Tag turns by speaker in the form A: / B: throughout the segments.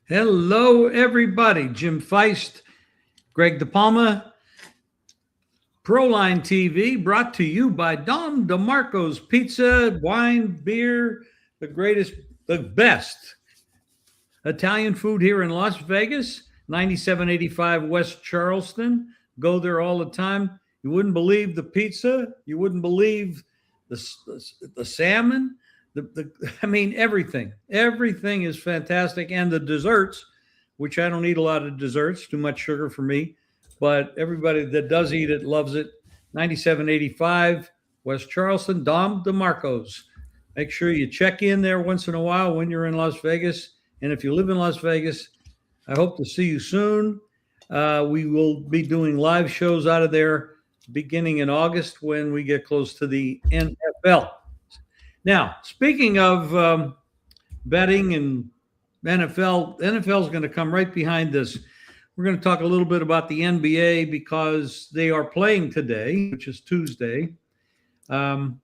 A: Hello, everybody. Jim Feist, Greg DePalma, Proline TV, brought to you by Dom DeMarco's Pizza, Wine, Beer, the best Italian food here in Las Vegas, 9785 West Charleston. Go there all the time. You wouldn't believe the pizza. You wouldn't believe the salmon. I mean, everything. Everything is fantastic. And the desserts, which I don't eat a lot of desserts, too much sugar for me. But everybody that does eat it loves it. 9785 West Charleston, Dom DeMarco's. Make sure you check in there once in a while when you're in Las Vegas. And if you live in Las Vegas, I hope to see you soon. We will be doing live shows out of there beginning in August when we get close to the NFL. Now, speaking of betting and NFL is going to come right behind this. We're going to talk a little bit about the NBA because they are playing today, which is Tuesday. And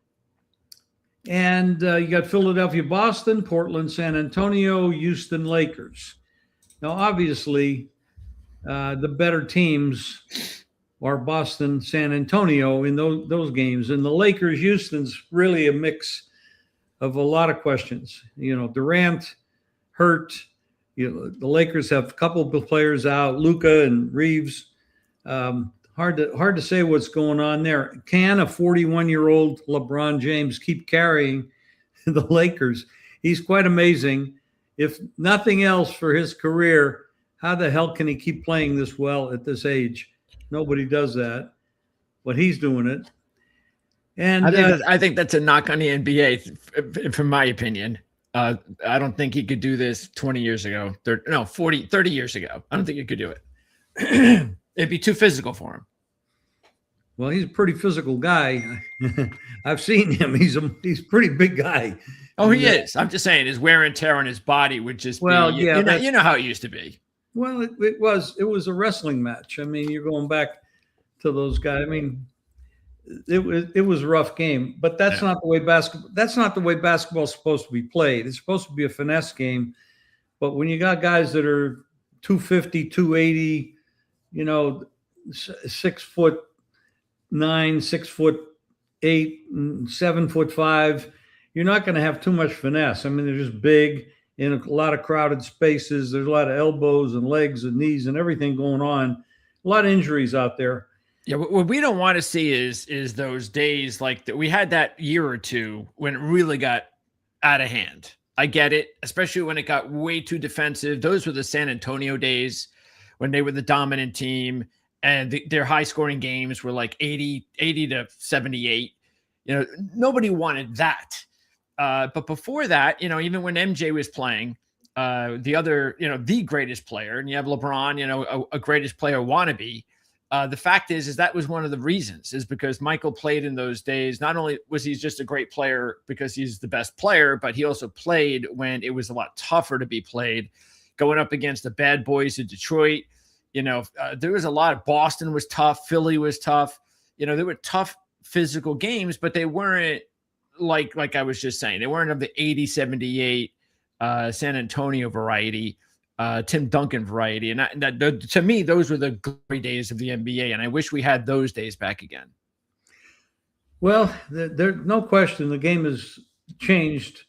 A: you got Philadelphia, Boston, Portland, San Antonio, Houston, Lakers. Now, obviously, the better teams are Boston, San Antonio in those games. And the Lakers, Houston's really a mix of a lot of questions. You know, Durant hurt. You know, the Lakers have a couple of players out, Luka and Reeves. Hard to say what's going on there. Can a 41-year-old LeBron James keep carrying the Lakers? He's quite amazing. If nothing else for his career, how the hell can he keep playing this well at this age? Nobody does that, but he's doing it. And
B: I think that's a knock on the NBA, from my opinion. I don't think he could do this 20 years ago. 30 years ago. I don't think he could do it. It'd be too physical for him.
A: Well, he's a pretty physical guy. I've seen him. He's a pretty big guy.
B: Oh, he is. I'm just saying his wear and tear on his body would just be, you know how it used to be.
A: Well, it was a wrestling match. I mean, you're going back to those guys. I mean, it was a rough game, but that's not the way basketball's supposed to be played. It's supposed to be a finesse game. But when you got guys that are 250, 280, 6'9", 6'8", and 7'5", you're not going to have too much finesse. I mean, they're just big in a lot of crowded spaces. There's a lot of elbows and legs and knees and everything going on. A lot of injuries out there.
B: Yeah, what we don't want to see is those days like that. We had that year or two when it really got out of hand. I get it, especially when it got way too defensive. Those were the San Antonio days when they were the dominant team and their high-scoring games were like 80 to 78. Nobody wanted that. But before that, even when MJ was playing, the greatest player, and you have LeBron, a greatest player wannabe. The fact is that was one of the reasons is because Michael played in those days. Not only was he just a great player because he's the best player, but he also played when it was a lot tougher to be played, going up against the bad boys of Detroit. There was a lot of Boston was tough. Philly was tough. There were tough physical games, but they weren't like I was just saying, they weren't of the 80, 78 San Antonio variety. Tim Duncan variety. And to me, those were the glory days of the NBA. And I wish we had those days back again.
A: Well, there's no question the game has changed,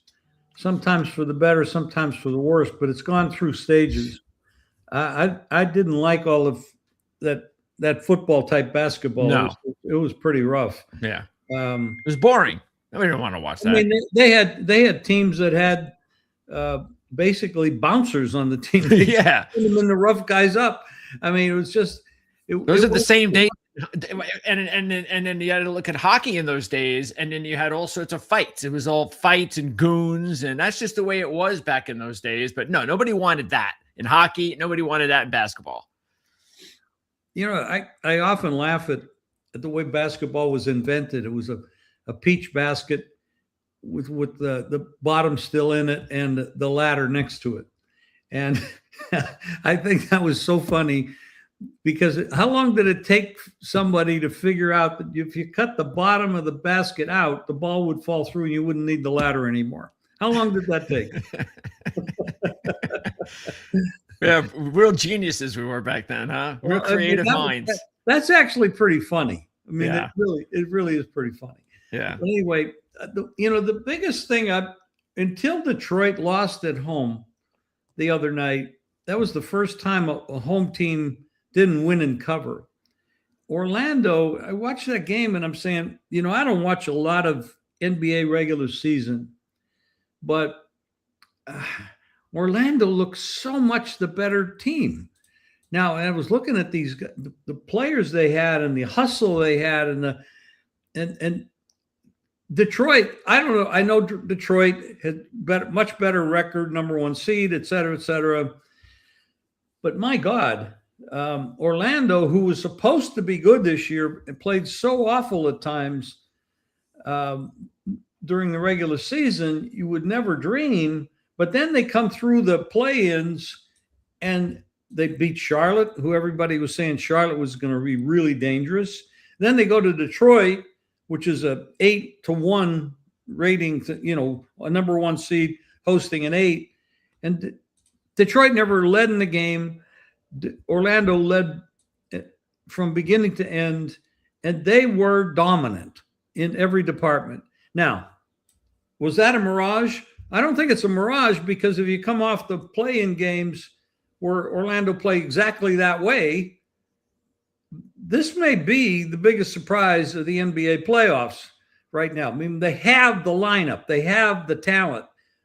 A: sometimes for the better, sometimes for the worse, but it's gone through stages. I didn't like all of that football type basketball.
B: No.
A: It was pretty rough.
B: Yeah. It was boring. We don't want to watch that.
A: I mean, they had teams that had basically bouncers on the team.
B: Yeah.
A: Put them in the rough guys up. I mean, it was just
B: those are the same days. And then you had to look at hockey in those days, and then you had all sorts of fights. It was all fights and goons, and that's just the way it was back in those days. But no, nobody wanted that in hockey. Nobody wanted that in basketball.
A: I often laugh at the way basketball was invented. It was a peach basket with the bottom still in it and the ladder next to it. And I think that was so funny because how long did it take somebody to figure out that if you cut the bottom of the basket out, the ball would fall through and you wouldn't need the ladder anymore? How long did that take?
B: Yeah, real geniuses we were back then, huh? Real
A: Well, I mean,
B: creative minds.
A: that's actually pretty funny. I mean,
B: Yeah.
A: it really is pretty funny.
B: Yeah.
A: But anyway, the biggest thing until Detroit lost at home the other night, that was the first time a home team didn't win and cover. Orlando, I watched that game and I'm saying, I don't watch a lot of NBA regular season, but Orlando looks so much the better team. Now, I was looking at the players they had and the hustle they had and Detroit. I don't know. I know Detroit had much better record, number one seed, et cetera, et cetera. But my God, Orlando, who was supposed to be good this year, and played so awful at times during the regular season, you would never dream. But then they come through the play-ins and they beat Charlotte, who everybody was saying Charlotte was going to be really dangerous. Then they go to Detroit, which is a 8-1 rating, a number one seed hosting an 8. And Detroit never led in the game. Orlando led from beginning to end, and they were dominant in every department. Now, was that a mirage? I don't think it's a mirage, because if you come off the play-in games where Orlando played exactly that way, this may be the biggest surprise of the NBA playoffs right now. I mean, they have the lineup. They have the talent.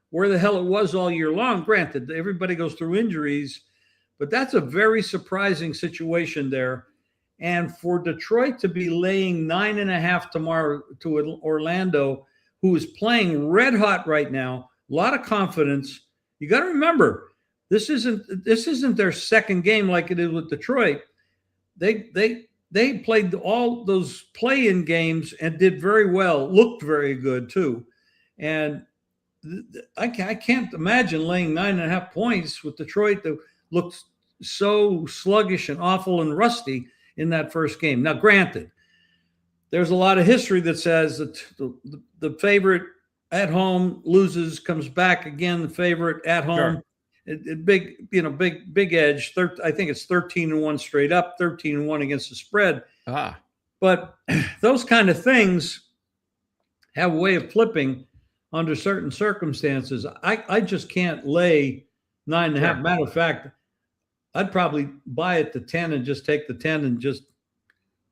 A: Where the hell it was all year long. Granted, everybody goes through injuries, but that's a very surprising situation there. And for Detroit to be laying 9.5 tomorrow to Orlando, who is playing red hot right now, a lot of confidence. You got to remember, this isn't their second game like it is with Detroit. They played all those play-in games and did very well, looked very good too. And I can't imagine laying 9.5 points with Detroit that looked so sluggish and awful and rusty in that first game. Now, granted, there's a lot of history that says that the favorite at home loses, comes back again, the favorite at home. Sure. Big edge. I think it's 13-1 straight up, 13-1 against the spread. But those kind of things have a way of flipping under certain circumstances. I just can't lay 9.5. Sure. Matter of fact, I'd probably buy it to 10 and just take the 10 and just,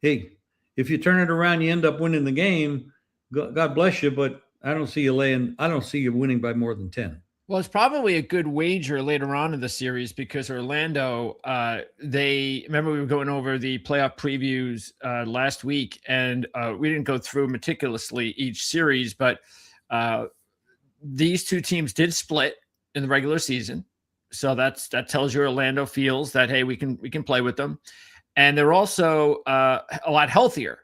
A: hey, if you turn it around, you end up winning the game. God bless you, but I don't see you winning by more than 10.
B: Well, it's probably a good wager later on in the series, because Orlando, remember we were going over the playoff previews last week, and we didn't go through meticulously each series, but these two teams did split in the regular season. So that tells you Orlando feels that, hey, we can play with them. And they're also a lot healthier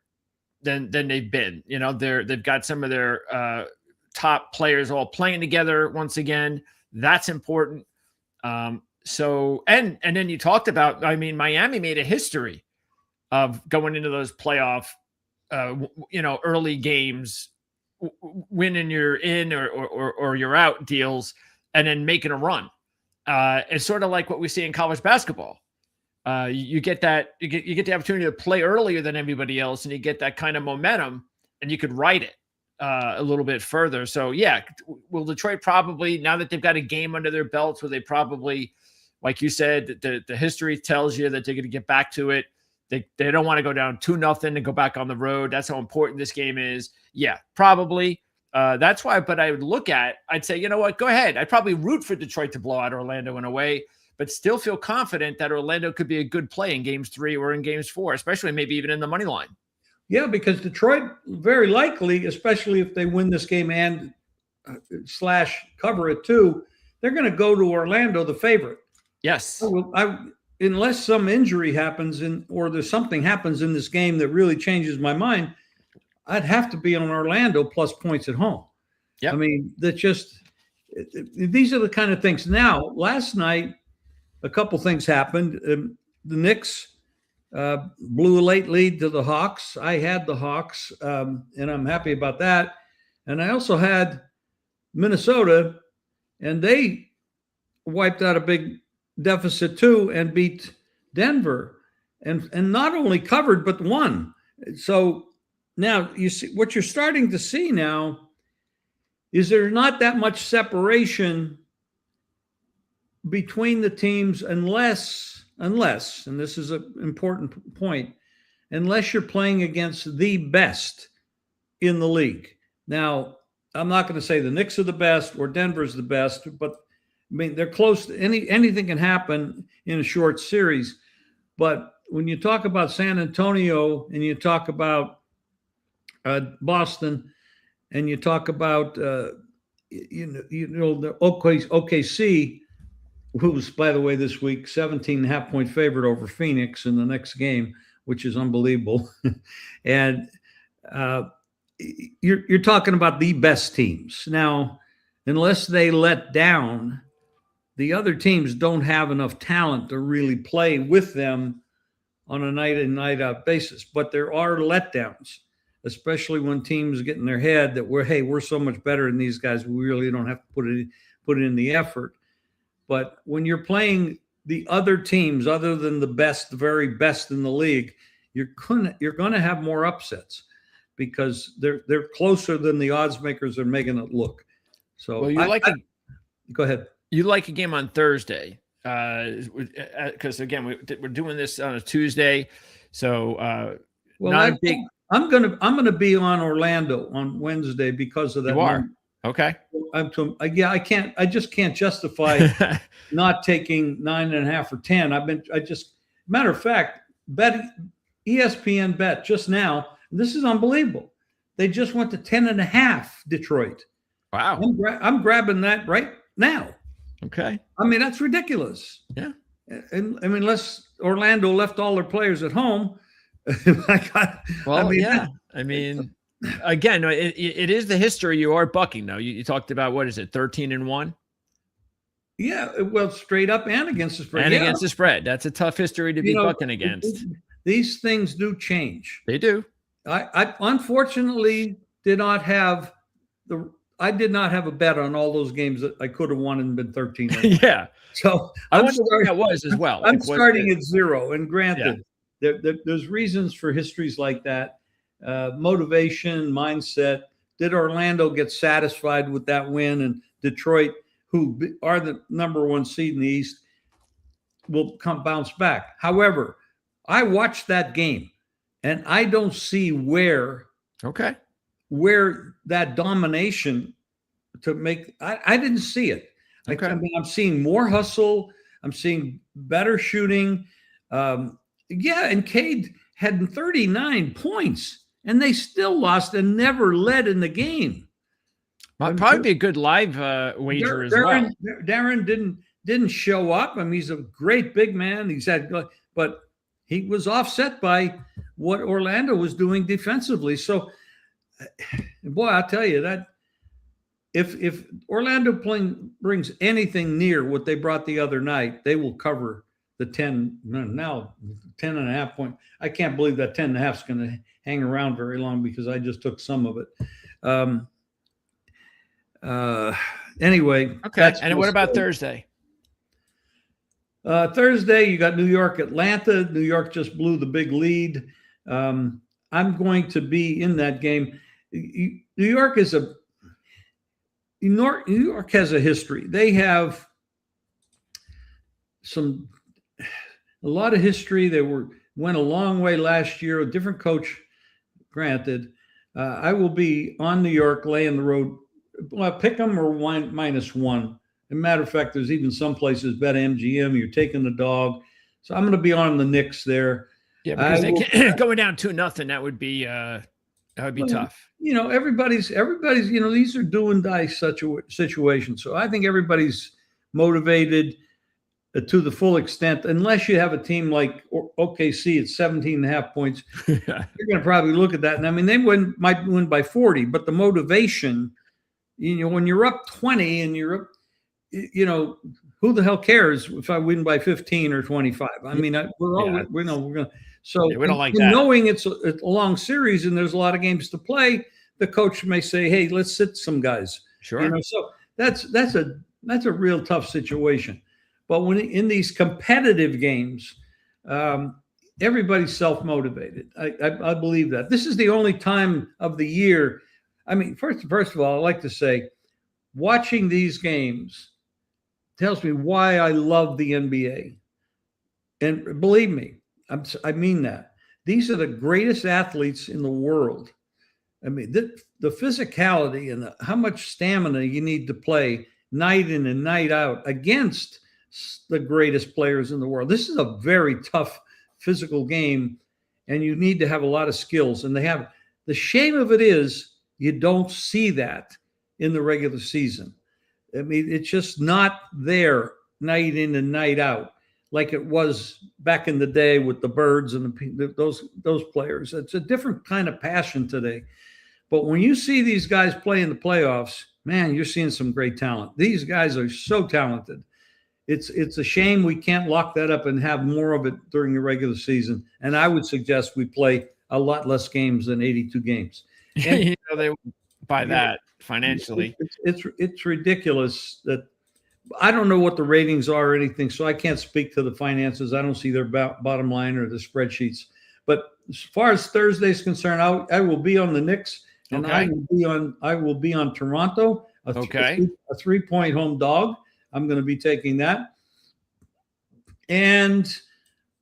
B: than they've been. They've got some of their top players all playing together once again. That's important. So and then you talked about, Miami made a history of going into those playoff early games, winning your in or you're out deals, and then making a run. It's sort of like what we see in college basketball. You get the opportunity to play earlier than everybody else, and you get that kind of momentum, and you could ride it a little bit further. So yeah, will Detroit probably, now that they've got a game under their belts, where they probably, like you said, the history tells you that they're going to get back to it. They don't want to go down 2-0 and go back on the road. That's how important this game is. Yeah, probably. That's why, but I would I'd say, you know what, go ahead. I'd probably root for Detroit to blow out Orlando in a way, but still feel confident that Orlando could be a good play in games 3 or in games 4, especially maybe even in the money line.
A: Yeah, because Detroit, very likely, especially if they win this game and / cover it too, they're going to go to Orlando, the favorite.
B: Yes.
A: Unless some injury happens or there's something happens in this game that really changes my mind, I'd have to be on Orlando plus points at home.
B: Yeah.
A: These are the kind of things. Now, last night, a couple things happened. The Knicks blew a late lead to the Hawks. I had the Hawks, and I'm happy about that. And I also had Minnesota, and they wiped out a big deficit too and beat Denver, and not only covered but won. So now you see what you're starting to see now is there's not that much separation between the teams unless, and this is an important point, unless you're playing against the best in the league. Now, I'm not going to say the Knicks are the best or Denver's the best, but I mean they're close. Anything can happen in a short series. But when you talk about San Antonio and you talk about Boston and you talk about the OKC, who's, by the way, this week 17.5-point favorite over Phoenix in the next game, which is unbelievable. And you're talking about the best teams. Now, unless they let down, the other teams don't have enough talent to really play with them on a night in, night out basis. But there are letdowns, especially when teams get in their head that we're so much better than these guys, we really don't have to put in the effort. But when you're playing the other teams, other than the best, the very best in the league, you're gonna have more upsets because they're closer than the odds makers are making it look. So
B: well,
A: go ahead.
B: You like a game on Thursday because again we're doing this on a Tuesday, so I'm gonna be on Orlando on Wednesday because of that. You are okay.
A: I just can't justify not taking 9.5 or 10. Matter of fact, ESPN bet just now. This is unbelievable. They just went to 10.5 Detroit.
B: Wow.
A: I'm grabbing that right now.
B: Okay.
A: I mean, that's ridiculous.
B: Yeah.
A: And I mean, unless Orlando left all their players at home.
B: Again, it is the history you are bucking, though. You talked about, what is it, 13-1?
A: Yeah, well, straight up and against the spread.
B: Against the spread. That's a tough history to be bucking against.
A: These things do change.
B: They do.
A: I unfortunately did not have a bet on all those games that I could have won and been 13.
B: Yeah.
A: So
B: I wonder what that was as well.
A: I'm starting at 0. And granted, there's reasons for histories like that. Motivation, mindset. Did Orlando get satisfied with that win? And Detroit, who are the number 1 seed in the East, will bounce back. However, I watched that game, and I don't see where that domination to make. I didn't see it. Okay. I'm seeing more hustle. I'm seeing better shooting. And Cade had 39 points. And they still lost and never led in the game.
B: Might probably be a good live wager as well.
A: Darren didn't show up. I mean, he's a great big man. But he was offset by what Orlando was doing defensively. So, boy, I'll tell you that if Orlando brings anything near what they brought the other night, they will cover the 10.5 point. I can't believe that 10.5 is going to hang around very long because I just took some of it. Anyway.
B: Okay. And what about Thursday?
A: Thursday, you got New York, Atlanta. New York just blew the big lead. I'm going to be in that game. New York has a history. They have a lot of history. They went a long way last year. A different coach, granted. I will be on New York, laying the road. Pick them or -1. As a matter of fact, there's even some places bet MGM. You're taking the dog, so I'm going to be on the Knicks there.
B: Yeah, because going down 2-0, that would be tough.
A: Everybody's. These are do and die situations. So I think everybody's motivated to the full extent, unless you have a team like OKC at 17.5 points. You're going to probably look at that. And I mean, they might win by 40, but the motivation, when you're up 20 and you're up, who the hell cares if I win by 15 or 25? I mean, we're going to, so
B: we don't like that.
A: Knowing it's a long series and there's a lot of games to play, the coach may say, hey, let's sit some guys.
B: Sure.
A: So that's a real tough situation. But when in these competitive games, everybody's self-motivated. I believe that. This is the only time of the year. I mean, first of all, I like to say, watching these games tells me why I love the NBA. And believe me, I mean that. These are the greatest athletes in the world. I mean, the physicality and how much stamina you need to play night in and night out against the greatest players in the world. This is a very tough physical game, and you need to have a lot of skills. And the shame of it is you don't see that in the regular season. I mean, it's just not there night in and night out like it was back in the day with the Birds and those players. It's a different kind of passion today. But when you see these guys play in the playoffs, man, you're seeing some great talent. These guys are so talented. It's a shame we can't lock that up and have more of it during the regular season. And I would suggest we play a lot less games than 82 games. And,
B: they would buy that financially.
A: It's ridiculous that I don't know what the ratings are or anything, so I can't speak to the finances. I don't see their bottom line or the spreadsheets. But as far as Thursday is concerned, I will be on the Knicks, and I will be on Toronto. A 3-point home dog. I'm going to be taking that. And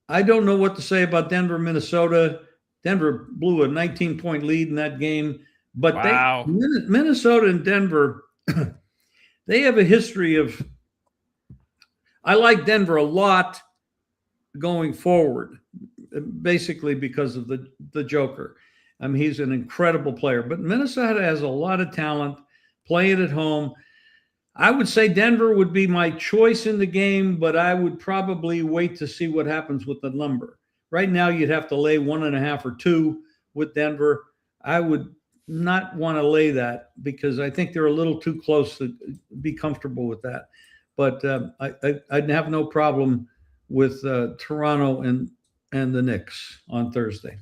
A: I don't know what to say about Denver, Minnesota. Denver blew a 19-point lead in that game. But
B: wow.
A: Minnesota and Denver, they have a history of – I like Denver a lot going forward, basically because of the Joker. I mean, he's an incredible player. But Minnesota has a lot of talent, playing at home. I would say Denver would be my choice in the game, but I would probably wait to see what happens with the number. Right now, you'd have to lay 1.5 or 2 with Denver. I would not want to lay that because I think they're a little too close to be comfortable with that. But I'd have no problem with Toronto and the Knicks on Thursday.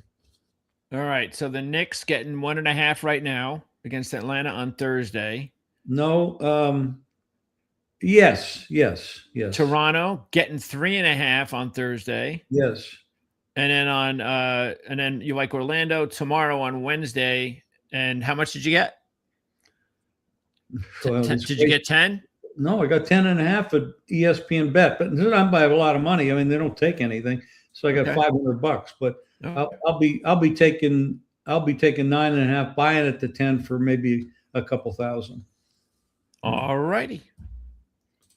B: All right. So the Knicks getting 1.5 right now against Atlanta on Thursday.
A: No. Yes.
B: Toronto getting 3.5 on Thursday.
A: Yes.
B: And then you like Orlando tomorrow on Wednesday. And how much did you get?
A: Well,
B: did you get 10?
A: No, I got 10.5 at ESPN Bet, but I'm by a lot of money. I mean, they don't take anything, so I got $500. But I'll be taking 9.5, buying it to 10 for maybe a couple thousand.
B: All righty.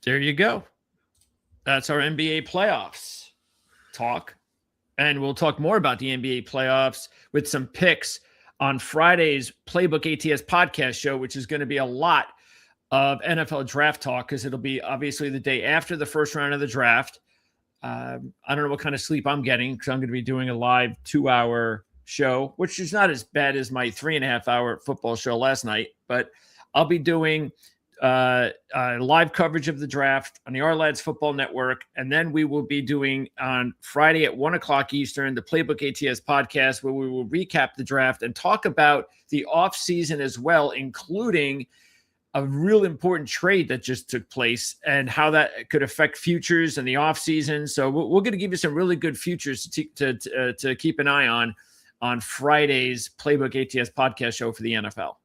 B: There you go. That's our NBA playoffs talk. And we'll talk more about the NBA playoffs with some picks on Friday's Playbook ATS podcast show, which is going to be a lot of NFL draft talk because it'll be obviously the day after the first round of the draft. I don't know what kind of sleep I'm getting because I'm going to be doing a live 2-hour show, which is not as bad as my 3.5-hour football show last night, but I'll be doing live coverage of the draft on the Our Lads Football Network. And then we will be doing on Friday at 1:00 Eastern, the Playbook ATS podcast, where we will recap the draft and talk about the off season as well, including a real important trade that just took place and how that could affect futures in the off season. So we're going to give you some really good futures to keep an eye on Friday's Playbook ATS podcast show for the NFL.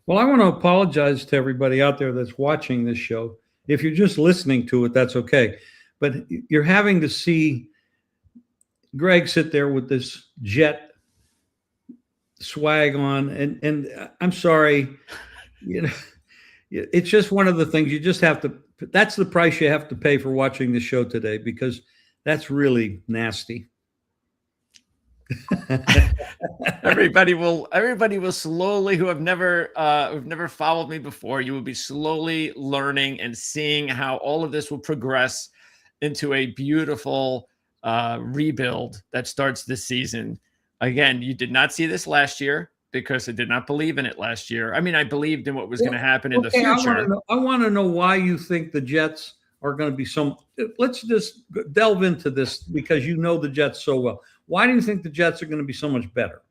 A: Well, I want to apologize to everybody out there that's watching this show. If you're just listening to it, that's okay. But you're having to see Greg sit there with this Jet swag on. And I'm sorry, it's just one of the things you just have to – that's the price you have to pay for watching the show today because that's really nasty.
B: Everybody will slowly, who have never followed me before, you will be slowly learning and seeing how all of this will progress into a beautiful rebuild that starts this season. Again, you did not see this last year because I did not believe in it last year. I mean, I believed in what was going to happen in the future.
A: I want to know why you think the Jets are going to be let's just delve into this because you know the Jets so well. Why do you think the Jets are going to be so much better?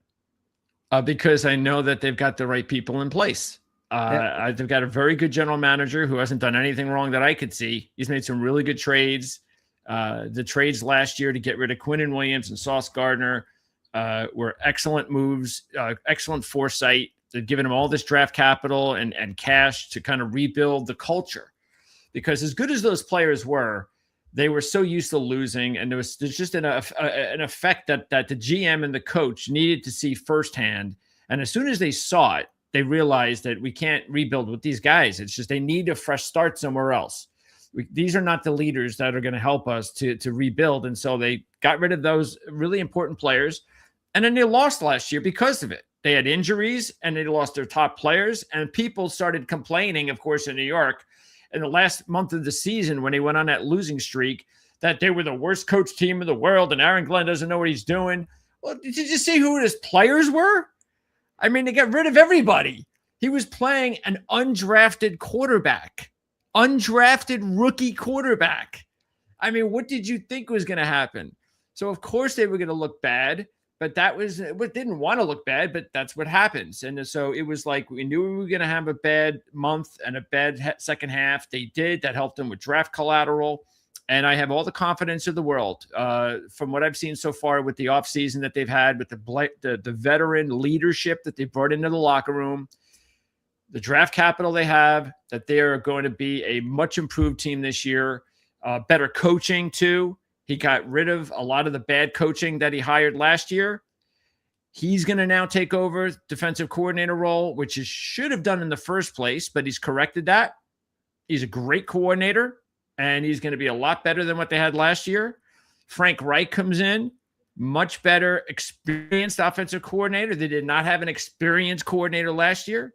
B: Because I know that they've got the right people in place. They've got a very good general manager who hasn't done anything wrong that I could see. He's made some really good trades. The trades last year to get rid of Quinnen Williams and Sauce Gardner were excellent moves, excellent foresight. They've given him all this draft capital and cash to kind of rebuild the culture. Because as good as those players were, they were so used to losing, and there's just an effect that the GM and the coach needed to see firsthand. And as soon as they saw it, they realized that we can't rebuild with these guys. It's just they need a fresh start somewhere else. These are not the leaders that are going to help us to rebuild. And so they got rid of those really important players. And then they lost last year because of it. They had injuries and they lost their top players. And people started complaining, of course, in New York in the last month of the season when they went on that losing streak that they were the worst coach team in the world and Aaron Glenn doesn't know what he's doing. Well, did you see who his players were? I mean, they got rid of everybody. He was playing an undrafted quarterback, undrafted rookie quarterback. I mean, what did you think was going to happen? So, of course, they were going to look bad, but didn't want to look bad, but that's what happens. And so it was like we knew we were going to have a bad month and a bad second half. They did. That helped them with draft collateral. And I have all the confidence in the world from what I've seen so far with the offseason that they've had, with the veteran leadership that they brought into the locker room, the draft capital they have, that they are going to be a much improved team this year. Better coaching, too. He got rid of a lot of the bad coaching that he hired last year. He's going to now take over defensive coordinator role, which he should have done in the first place, but he's corrected that. He's a great coordinator. And he's going to be a lot better than what they had last year. Frank Reich comes in, much better experienced offensive coordinator. They did not have an experienced coordinator last year.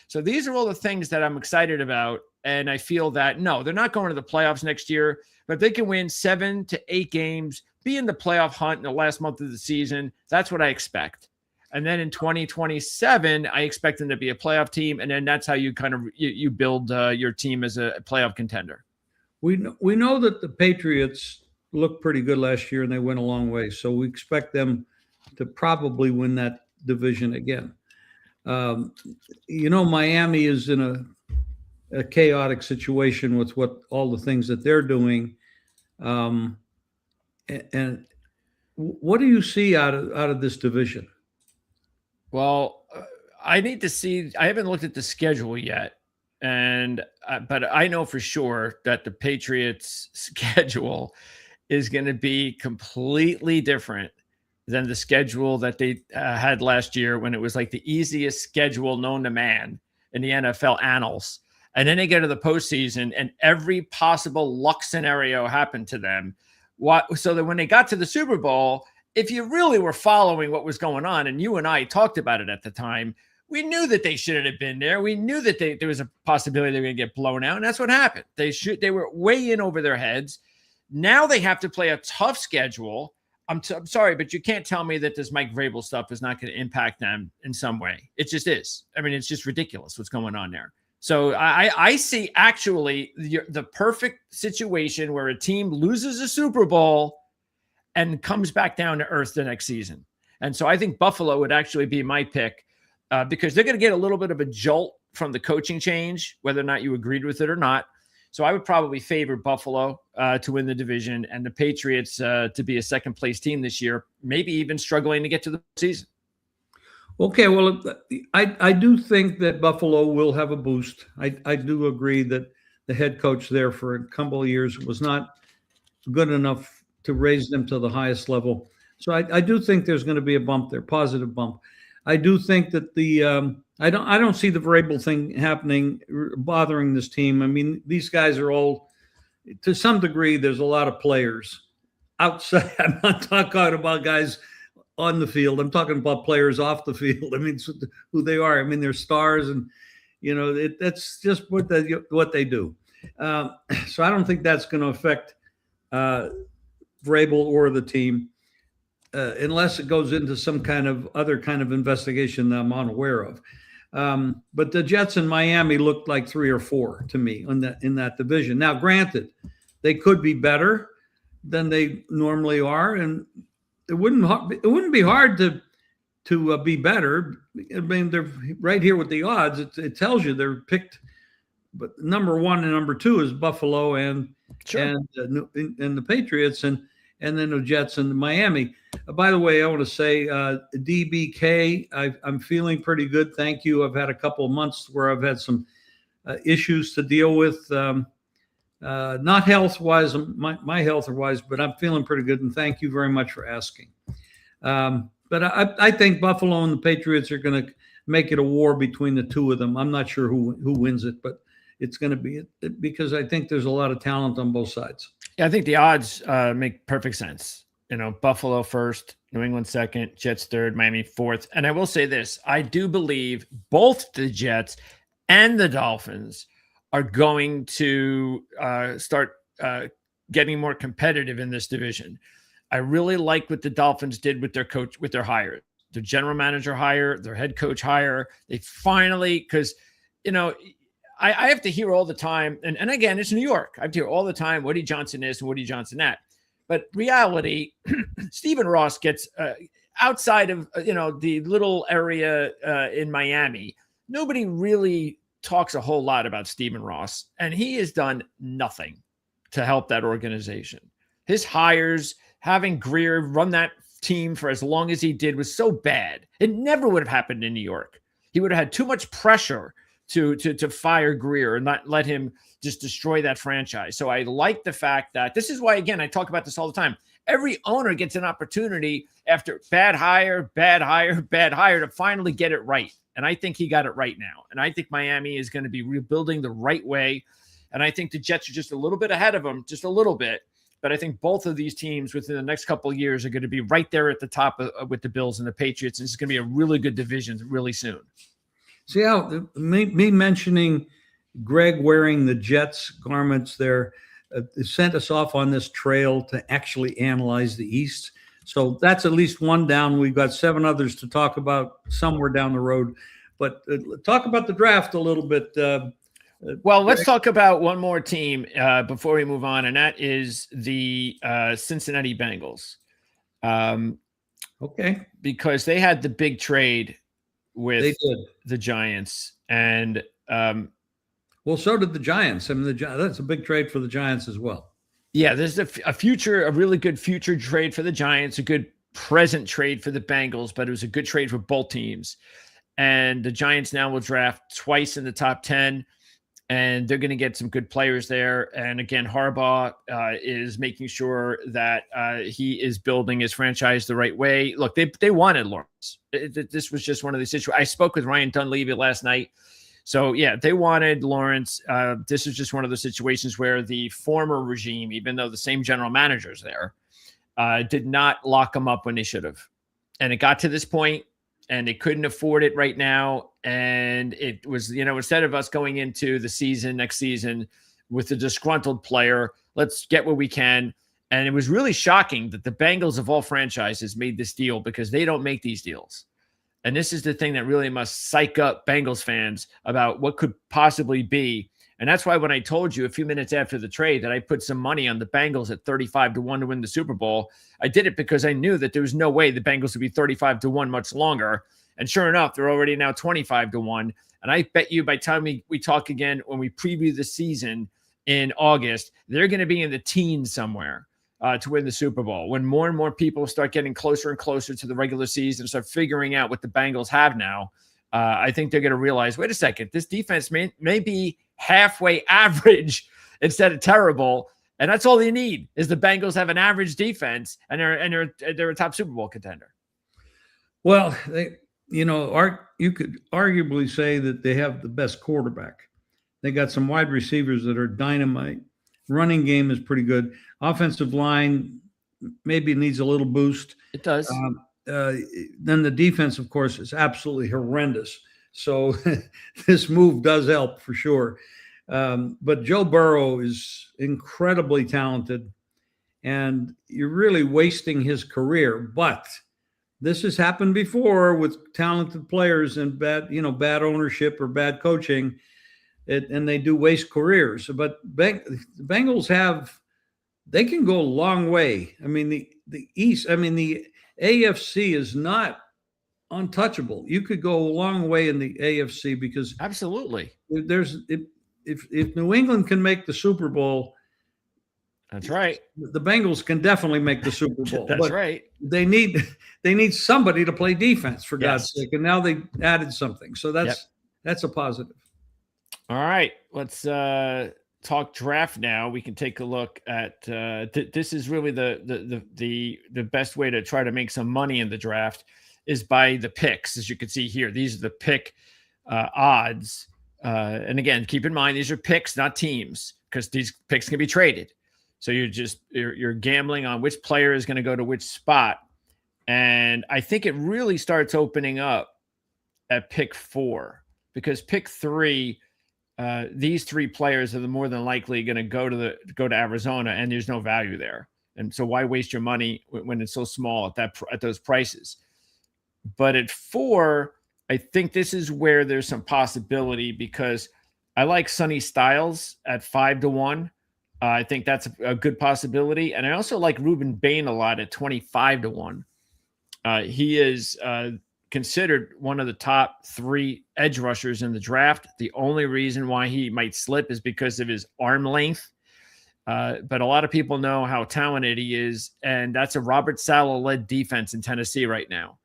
B: So these are all the things that I'm excited about. And I feel that, no, they're not going to the playoffs next year, but they can win 7 to 8 games, be in the playoff hunt in the last month of the season. That's what I expect. And then in 2027, I expect them to be a playoff team. And then that's how you kind of you build your team as a playoff contender.
A: We know that the Patriots looked pretty good last year and they went a long way. So we expect them to probably win that division again. Miami is in a chaotic situation with all the things that they're doing. And what do you see out of this division?
B: Well, I need to see. I haven't looked at the schedule yet. But I know for sure that the Patriots' schedule is going to be completely different than the schedule that they had last year when it was like the easiest schedule known to man in the NFL annals. And then they get to the postseason and every possible luck scenario happened to them. So that when they got to the Super Bowl, if you really were following what was going on, and you and I talked about it at the time, we knew that they shouldn't have been there. We knew that there was a possibility they were going to get blown out, and that's what happened. They were way in over their heads. Now they have to play a tough schedule. I'm sorry, but you can't tell me that this Mike Vrabel stuff is not going to impact them in some way. It just is. I mean, it's just ridiculous what's going on there. So I see actually the perfect situation where a team loses a Super Bowl and comes back down to earth the next season. And so I think Buffalo would actually be my pick. Because they're going to get a little bit of a jolt from the coaching change, whether or not you agreed with it or not. So I would probably favor Buffalo to win the division and the Patriots to be a second-place team this year, maybe even struggling to get to the season.
A: Okay, well, I do think that Buffalo will have a boost. I do agree that the head coach there for a couple of years was not good enough to raise them to the highest level. So I do think there's going to be a bump there, positive bump. I do think that I don't see the Vrabel thing happening, bothering this team. I mean, these guys are all, to some degree, there's a lot of players outside. I'm not talking about guys on the field. I'm talking about players off the field. I mean, it's who they are. I mean, they're stars, and that's just what they do. So I don't think that's going to affect Vrabel or the team. Unless it goes into some kind of other kind of investigation that I'm unaware of. But the Jets in Miami looked like 3 or 4 to me in that division. Now, granted, they could be better than they normally are, and it wouldn't be hard to to be better. I mean, they're right here with the odds. It tells you they're picked, but number one and number two is Buffalo and
B: Sure.
A: and the Patriots and then the Jets and Miami. By the way, I want to say DBK. I'm feeling pretty good. Thank you. I've had a couple of months where I've had some issues to deal with. Not health wise, my health wise, but I'm feeling pretty good. And thank you very much for asking. But I think Buffalo and the Patriots are going to make it a war between the two of them. I'm not sure who wins it, but it's going to be because I think there's a lot of talent on both sides.
B: Yeah, I think the odds make perfect sense. Buffalo first, New England second, Jets third, Miami fourth. And I will say this, I do believe both the Jets and the Dolphins are going to start getting more competitive in this division. I really like what the Dolphins did with their coach, with their hire, their general manager hire, their head coach hire. They finally, because, I have to hear all the time, and again, it's New York. I have to hear all the time Woody Johnson this and Woody Johnson that. But reality, Stephen Ross gets outside of, the little area in Miami. Nobody really talks a whole lot about Stephen Ross, and he has done nothing to help that organization. His hires, having Greer run that team for as long as he did, was so bad. It never would have happened in New York. He would have had too much pressure to fire Greer and not let him just destroy that franchise. So I like the fact that this is why, again, I talk about this all the time. Every owner gets an opportunity after bad hire to finally get it right. And I think he got it right now. And I think Miami is going to be rebuilding the right way. And I think the Jets are just a little bit ahead of them, just a little bit. But I think both of these teams within the next couple of years are going to be right there at the top with the Bills and the Patriots. And it's going to be a really good division really soon.
A: See how me mentioning Greg wearing the Jets garments there sent us off on this trail to actually analyze the East. So that's at least one down. We've got 7 others to talk about somewhere down the road. But talk about the draft a little bit.
B: Well, let's talk about one more team before we move on, and that is the Cincinnati Bengals.
A: Okay.
B: Because they had the big trade with the Giants. And
A: well, so did the Giants. I mean, that's a big trade for the Giants as well.
B: Yeah, there's a really good future trade for the Giants, a good present trade for the Bengals, but it was a good trade for both teams. And the Giants now will draft twice in the top 10, and they're going to get some good players there. And again, Harbaugh is making sure that he is building his franchise the right way. Look, they wanted Lawrence. This was just one of these situations. I spoke with Ryan Dunleavy last night. So, yeah, they wanted Lawrence. This is just one of the situations where the former regime, even though the same general manager's there, did not lock him up when they should have. And it got to this point, and they couldn't afford it right now. And it was, instead of us going into the next season with a disgruntled player, let's get what we can. And it was really shocking that the Bengals of all franchises made this deal, because they don't make these deals. And this is the thing that really must psych up Bengals fans about what could possibly be. And that's why when I told you a few minutes after the trade that I put some money on the Bengals at 35-1 to win the Super Bowl, I did it because I knew that there was no way the Bengals would be 35-1 much longer. And sure enough, they're already now 25-1. And I bet you by the time we talk again, when we preview the season in August, they're going to be in the teens somewhere to win the Super Bowl. When more and more people start getting closer and closer to the regular season and start figuring out what the Bengals have now, I think they're going to realize, wait a second, this defense may be halfway average instead of terrible. And that's all they need is the Bengals have an average defense, and they're a top Super Bowl contender.
A: Well, you could arguably say that they have the best quarterback. They got some wide receivers that are dynamite. Running game is pretty good. Offensive line maybe needs a little boost.
B: It does.
A: Then the defense, of course, is absolutely horrendous. So this move does help for sure. But Joe Burrow is incredibly talented, and you're really wasting his career. But this has happened before with talented players and bad ownership or bad coaching. And they do waste careers. But the Bengals they can go a long way. I mean, the East, the AFC is not untouchable. You could go a long way in the AFC because
B: Absolutely.
A: if New England can make the Super Bowl,
B: That's right.
A: the Bengals can definitely make the Super Bowl.
B: That's
A: but
B: right.
A: they need somebody to play defense, for God's
B: Yes.
A: sake. And now they added something. So that's a positive.
B: All right. Let's talk draft now. We can take a look at this is really the best way to try to make some money in the draft is by the picks. As you can see here, these are the pick odds. And again, keep in mind, these are picks, not teams, because these picks can be traded. So you're gambling on which player is going to go to which spot. And I think it really starts opening up at pick 4, because pick 3, these 3 players are the more than likely going to go to Arizona, and there's no value there. And so why waste your money when it's so small at those prices? But at 4, I think this is where there's some possibility, because I like Sonny Styles at 5-1. I think that's a good possibility. And I also like Ruben Bain a lot at 25-1. He is considered one of the top 3 edge rushers in the draft. The only reason why he might slip is because of his arm length. But a lot of people know how talented he is. And that's a Robert Saleh-led defense in Tennessee right now.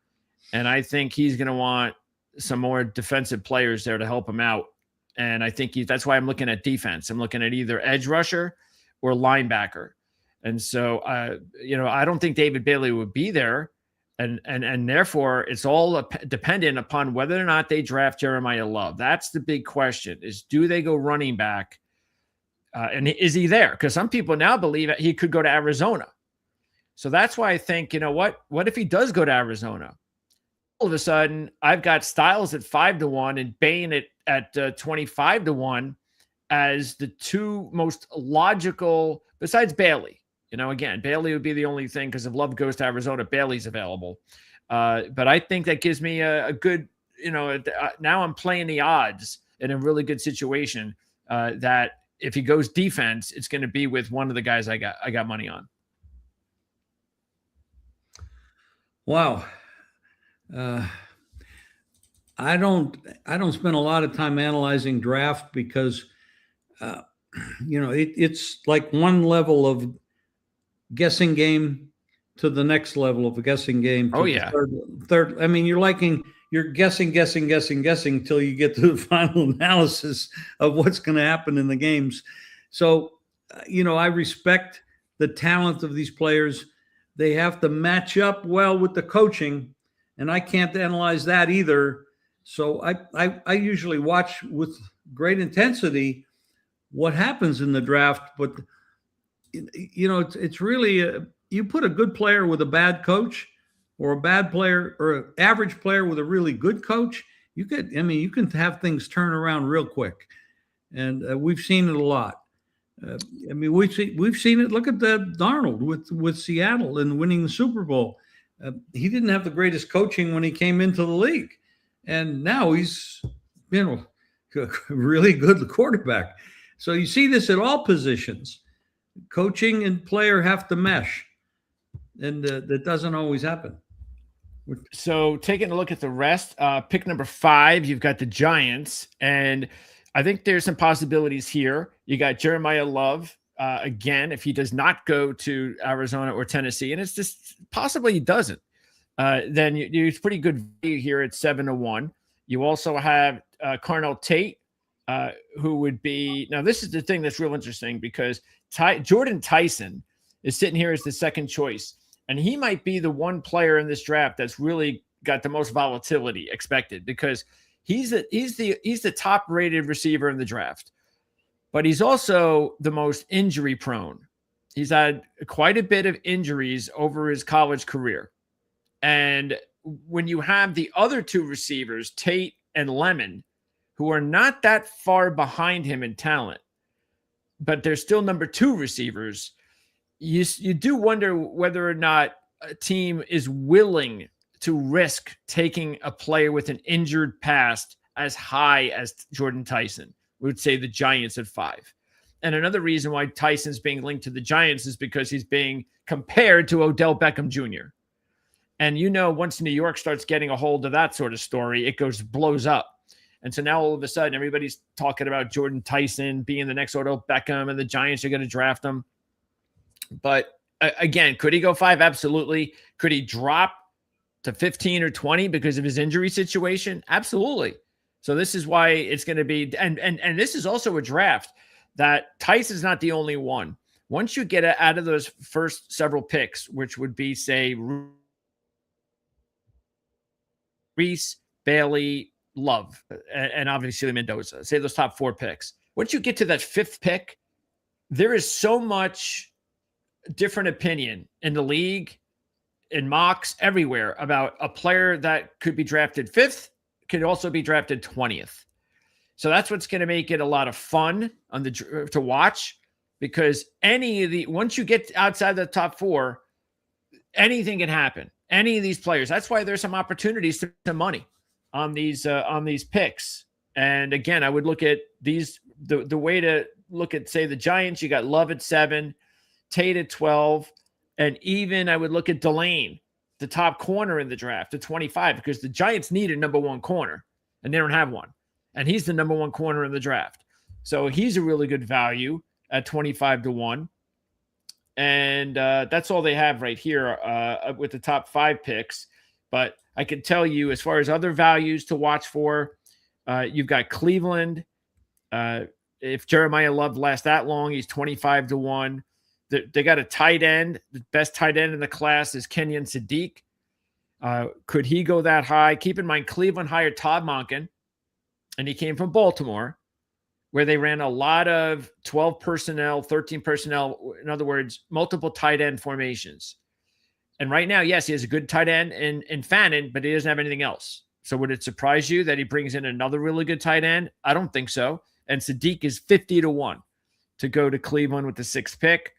B: And I think he's going to want some more defensive players there to help him out. And I think that's why I'm looking at defense. I'm looking at either edge rusher or linebacker. And so, I don't think David Bailey would be there. And therefore, it's all dependent upon whether or not they draft Jeremiah Love. That's the big question, is do they go running back? And is he there? Because some people now believe that he could go to Arizona. So that's why I think, what if he does go to Arizona? All of a sudden, I've got Styles at 5-1 and Bain at 25-1 as the 2 most logical, besides Bailey. Again, Bailey would be the only thing, because if Love goes to Arizona, Bailey's available. But I think that gives me a good, now I'm playing the odds in a really good situation that if he goes defense, it's going to be with one of the guys I got money on.
A: Wow. I don't spend a lot of time analyzing draft because, it's like one level of guessing game to the next level of a guessing game.
B: Oh yeah.
A: Third. I mean, you're guessing till you get to the final analysis of what's going to happen in the games. So, I respect the talent of these players. They have to match up well with the coaching, and I can't analyze that either. So I usually watch with great intensity what happens in the draft, but it's really you put a good player with a bad coach, or a bad player or an average player with a really good coach. You can have things turn around real quick, and we've seen it a lot. We've seen it. Look at Darnold with Seattle and winning the Super Bowl. He didn't have the greatest coaching when he came into the league, and now he's really good quarterback. So you see this at all positions. Coaching and player have to mesh, and that doesn't always happen.
B: So taking a look at the rest, pick number 5, you've got the Giants, and I think there's some possibilities here. You got Jeremiah Love again, if he does not go to Arizona or Tennessee, and it's just possibly he doesn't. Then it's pretty good value here at 7-1. You also have Carnell Tate, who would be, now this is the thing that's real interesting, because Jordan Tyson is sitting here as the second choice, and he might be the one player in this draft that's really got the most volatility expected, because he's the top rated receiver in the draft, but he's also the most injury prone. He's had quite a bit of injuries over his college career. And when you have the other 2 receivers, Tate and Lemon, who are not that far behind him in talent, but they're still number 2 receivers, you do wonder whether or not a team is willing to risk taking a player with an injured past as high as Jordan Tyson. We would say the Giants at 5. And another reason why Tyson's being linked to the Giants is because he's being compared to Odell Beckham Jr. And once New York starts getting a hold of that sort of story, it blows up. And so now all of a sudden, everybody's talking about Jordan Tyson being the next Odell Beckham, and the Giants are going to draft him. But again, could he go 5? Absolutely. Could he drop to 15 or 20 because of his injury situation? Absolutely. So this is why it's going to be, and this is also a draft that Tyson's not the only one. Once you get out of those first several picks, which would be, say, Reese, Bailey, Love, and obviously Mendoza, say those top 4 picks. Once you get to that 5th pick, there is so much different opinion in the league, in mocks, everywhere about a player that could be drafted 5th, could also be drafted 20th. So that's what's going to make it a lot of fun to watch, because once you get outside the top 4, anything can happen. Any of these players. That's why there's some opportunities to money on these picks. And again, I would look at these, the way to look at, say, the Giants. You got Love at 7, Tate at 12, and even I would look at Delane, the top corner in the draft, at 25, because the Giants need a number 1 corner, and they don't have one. And he's the number 1 corner in the draft. So he's a really good value at 25-1. And that's all they have right here with the top 5 picks. But I can tell you, as far as other values to watch for, you've got Cleveland. If Jeremiah Love lasts that long, he's 25-1. They got a tight end. The best tight end in the class is Kenyon Sadiq. Could he go that high? Keep in mind, Cleveland hired Todd Monken, and he came from Baltimore, where they ran a lot of 12 personnel, 13 personnel. In other words, multiple tight end formations. And right now, yes, he has a good tight end in Fannin, but he doesn't have anything else. So would it surprise you that he brings in another really good tight end? I don't think so. And Sadiq is 50-1 to go to Cleveland with the 6th pick.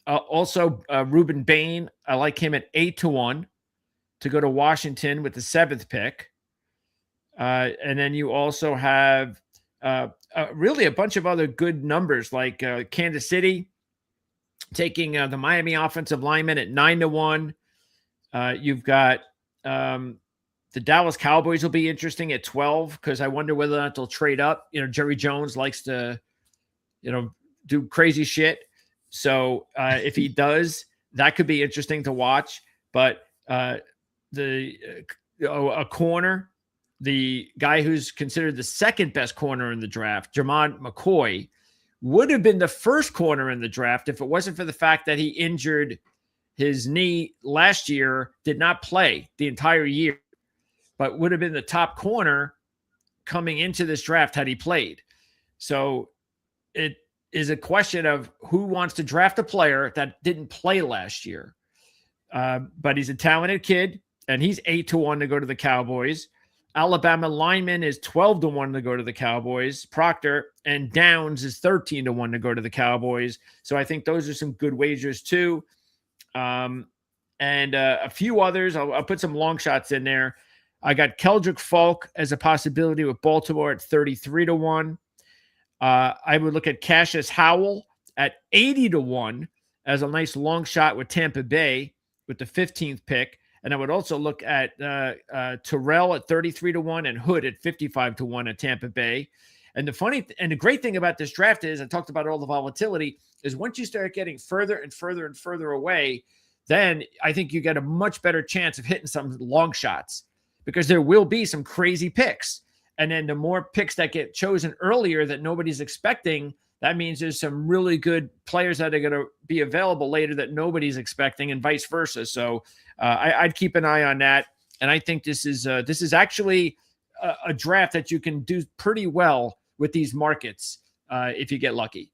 B: Also, Reuben Bain, I like him at 8-1 to go to Washington with the 7th pick. And then you also have really a bunch of other good numbers, like Kansas City taking the Miami offensive lineman at 9-1. You've got the Dallas Cowboys will be interesting at 12, because I wonder whether or not they'll trade up. Jerry Jones likes to, do crazy shit. So if he does, that could be interesting to watch. But a corner, the guy who's considered the 2nd best corner in the draft, Jermon McCoy, would have been the 1st corner in the draft if it wasn't for the fact that he injured his knee last year, did not play the entire year, but would have been the top corner coming into this draft had he played. So it is a question of who wants to draft a player that didn't play last year. But he's a talented kid, and he's 8-1 to go to the Cowboys. Alabama lineman is 12-1 to go to the Cowboys. Proctor, and Downs is 13-1 to go to the Cowboys. So I think those are some good wagers too. And a few others. I'll put some long shots in there. I got Keldrick Falk as a possibility with Baltimore at 33-1. I would look at Cassius Howell at 80-1 as a nice long shot with Tampa Bay with the 15th pick. And I would also look at Terrell at 33-1 and Hood at 55-1 at Tampa Bay. And the great thing about this draft is, I talked about all the volatility, is once you start getting further and further and further away, then I think you get a much better chance of hitting some long shots, because there will be some crazy picks. And then the more picks that get chosen earlier that nobody's expecting, that means there's some really good players that are going to be available later that nobody's expecting, and vice versa. So I'd keep an eye on that. And I think this is actually a draft that you can do pretty well with these markets if you get lucky.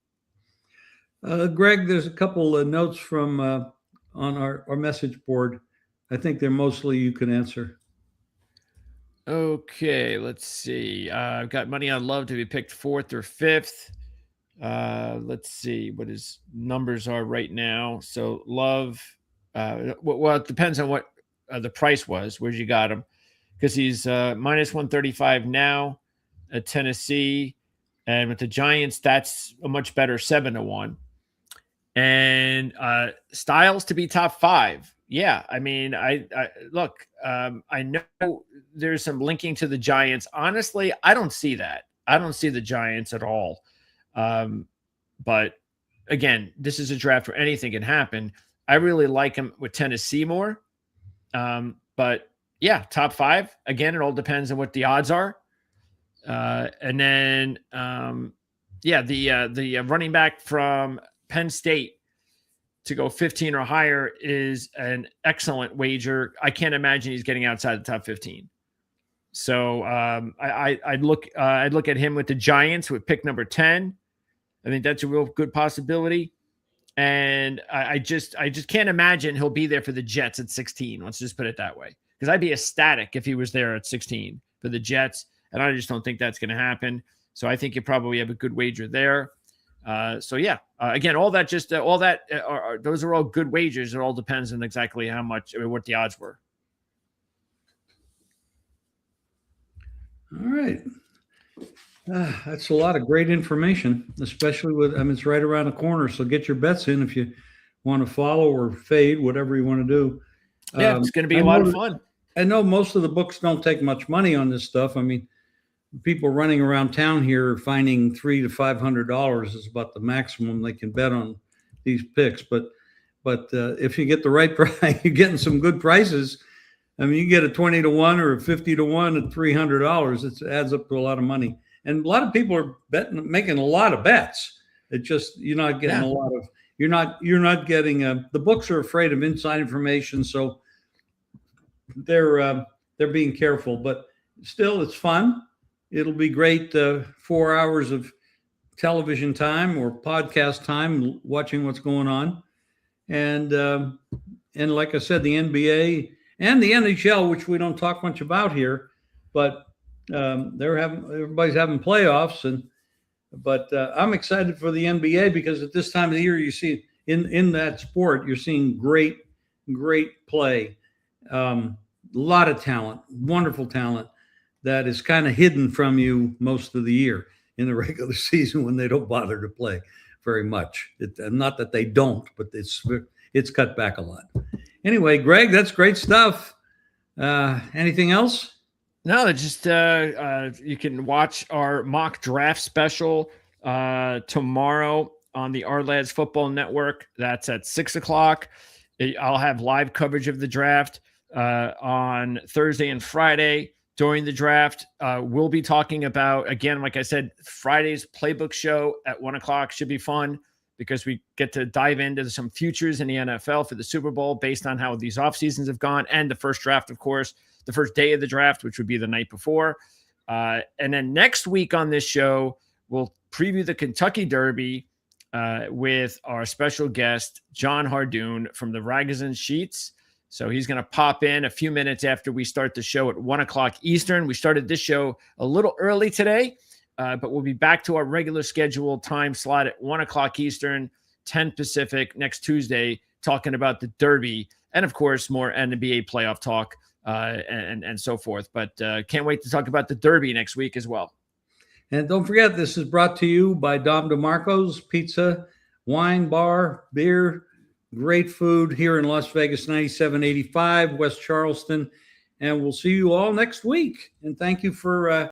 A: Greg, there's a couple of notes from on our message board. I think they're mostly you can answer.
B: Okay, let's see. I've got money on Love to be picked 4th or 5th. Let's see what his numbers are right now. So Love, well, it depends on what the price was, where you got him, because he's minus 135 now at Tennessee. And with the Giants, that's a much better 7-1. And Styles to be top 5. Yeah, I mean, I look. I know there's some linking to the Giants. Honestly, I don't see that. I don't see the Giants at all. Um, but again, this is a draft where anything can happen. I really like him with Tennessee more. But yeah, top 5. Again, it all depends on what the odds are. And then, yeah, the running back from Penn State to go 15 or higher is an excellent wager. I can't imagine he's getting outside the top 15. So I'd look at him with the Giants with pick number 10. I think that's a real good possibility. And I just can't imagine he'll be there for the Jets at 16. Let's just put it that way. Because I'd be ecstatic if he was there at 16 for the Jets. And I just don't think that's going to happen. So I think you probably have a good wager there. So yeah, again, all that those are all good wagers. It all depends on exactly how much, what the odds were.
A: All right. That's a lot of great information, especially with, it's right around the corner. So get your bets in if you want to follow or fade, whatever you want to do.
B: Yeah, it's going to be a lot of fun.
A: I know most of the books don't take much money on this stuff. I mean, people running around town here finding $300 to $500 is about the maximum they can bet on these picks. But if you get the right price, you're getting some good prices. I mean, you get a 20 to 1 or a 50 to 1 at $300. It adds up to a lot of money. And a lot of people are making a lot of bets. It just, you're not getting a lot of, you're not getting the books are afraid of inside information. So they're being careful, but still it's fun. It'll be great. 4 hours of television time or podcast time, watching what's going on. And like I said, the NBA and the NHL, which we don't talk much about here, but everybody's having playoffs, but I'm excited for the NBA because at this time of the year, you see in that sport, you're seeing great play, a lot of talent, wonderful talent that is kind of hidden from you most of the year in the regular season when they don't bother to play very much. Not that they don't, but it's cut back a lot. Anyway, Greg, that's great stuff. Anything else?
B: No, just you can watch our mock draft special tomorrow on the Our Lads Football Network. That's at 6:00. I'll have live coverage of the draft on Thursday and Friday during the draft. We'll be talking about, again, like I said, Friday's playbook show at 1:00 should be fun because we get to dive into some futures in the NFL for the Super Bowl based on how these off seasons have gone and the first draft, of course, the first day of the draft, which would be the night before. And then next week on this show, we'll preview the Kentucky Derby with our special guest, John Hardoon from the Rags and Sheets. So he's going to pop in a few minutes after we start the show at 1:00 Eastern. We started this show a little early today, but we'll be back to our regular scheduled time slot at 1:00 Eastern, 10 Pacific next Tuesday, talking about the Derby and, of course, more NBA playoff talk and so forth. But can't wait to talk about the Derby next week as well.
A: And don't forget, this is brought to you by Dom DeMarco's Pizza, Wine Bar, Beer, great food here in Las Vegas, 9785 West Charleston. And we'll see you all next week. And thank you for